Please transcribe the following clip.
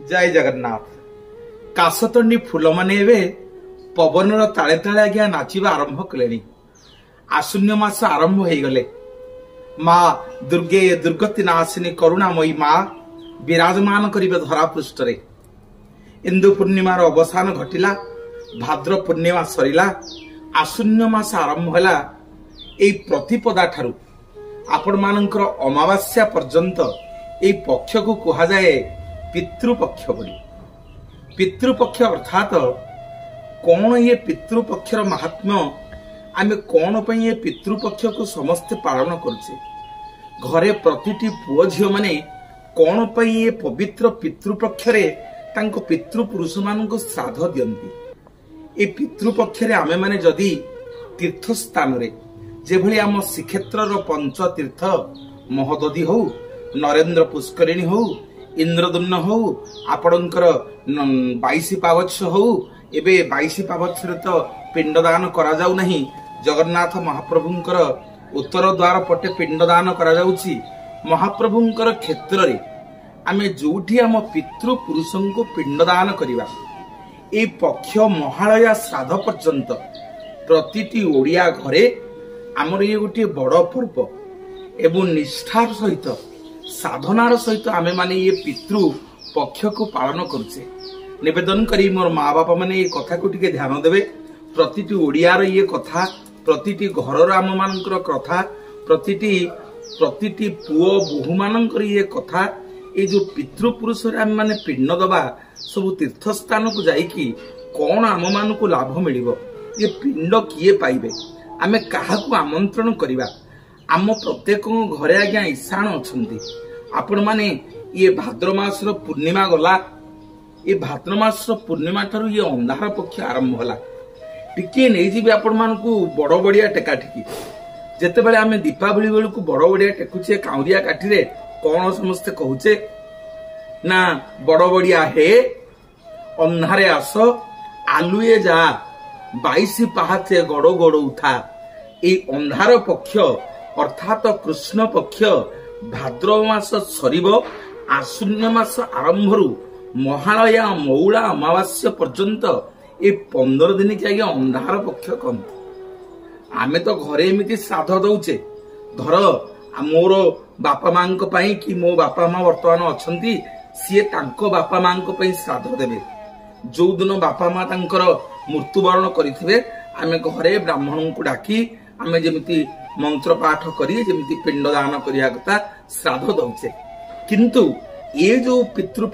जय जगन्नाथ। काशतंडी फूल माने एवं पवनर ताले ताले आज्ञा नाचिबा आरंभ कले। आशून्य मास आरंभ हो गले। माँ दुर्गे दुर्गति नाशिनी करुणामयी माँ विराजमान करिबे धरा पृष्ठ रे। इंदु पूर्णिमार अवसान घटिला। भाद्र पूर्णिमा सरिला। आशून्य मास आरंभ होला। एई प्रतिपदा ठारू आपण मानकर अमावास्या पर्यंत एई पक्ष को कहा जाए पितृपक्ष बोली। पितृपक्ष अर्थात कौन ये पितृपक्षर महात्म्य आमे कौन पे ये पितृपक्ष को समस्ते पालन करछे। घरे प्रतिटी पुओ झियो माने कौन पे ये पवित्र पितृपक्षरे तांको पितृपुरुष माननको श्राद्ध दियंती। ए पितृपक्षरे आमे माने जदि तीर्थ स्थान रे जेभली आम श्रीक्षेत्र पंच तीर्थ महोदधी हो, नरेंद्र पुष्करिणी हो, इंद्रदुम्न हो, आपणकर 22 पावछ हो, एबे 22 पावछ रे तो पिंडदान करा जाउ नहीं। जगन्नाथ महाप्रभुंकर उत्तर द्वार पटे पिंडदान करा जाउची। महाप्रभुंकर क्षेत्र रे आमे जोठी आम पितृ पुरुषों को पिंडदान करिवा। ए पक्ष महालया श्राद्ध पर्यंत प्रतिटी ओडिया घरे आमर ये गोटे बड़ पर्व एवं निष्ठार सहित साधनार सहित आमे माने ये पितृ पक्ष को पालन करुचे। निवेदन करी मोर माँ बापा माने ये कथा को टिके ध्यान देवे। प्रतिटी ओडियार ये कथा, प्रतिटी घरर आम मानकर कथा, प्रतिटी पुओ बोहू मानकर ये कथा, ये जो पितृपुरुष आम माने पिंड दबा सब तीर्थ स्थान को जाइकी कौन आम मान को लाभ मिलिबो, ये पिंड किए पाइबे, आमे काहाकू आमंत्रण करिबा। आम प्रत्येक घरे आज्ञा ईशान अछंती। आपण माने ये भाद्र मास पूर्णिमा गला। ये भाद्र मास पूर्णिमा ठारू ये अंधार पक्ष आरंभ होला। टिके नहीं जीबे आपण मानकू बड़ बड़िया टेका टिकी। जेते बेले आमे दीपावली बेलू को बड़ बड़िया टेकुचे काउरिया काठी रे कोन समस्ते कहूचे ना बड़ बड़िया हे अंधारे आस आलुए जा 22 पहाचे गड़ गड़ उठा। ए अंधार पक्ष अर्थात कृष्ण पक्ष भाद्रव मास सरीब। आशून्य मास आरंभरू महालया मौला अमावास्या पर्यंत ए 15 दिन के आगे अंधार पक्ष कहते। आमे तो घरे एमती श्राद्ध दौचे। धर मोर बापा मां कि मो बापा माँ वर्तमान अछंती, सीए तांको बापा मां श्राद्ध देवे। जो दिन बापा माँ तांकर मृत्युवरण करिथिबे आमे घरे ब्राह्मण को डाकी आमे जेमिति मंत्र पाठ करी जेमिति पिंडदान करिया कथा श्राद्ध दौचे। किंतु ये जो पितृ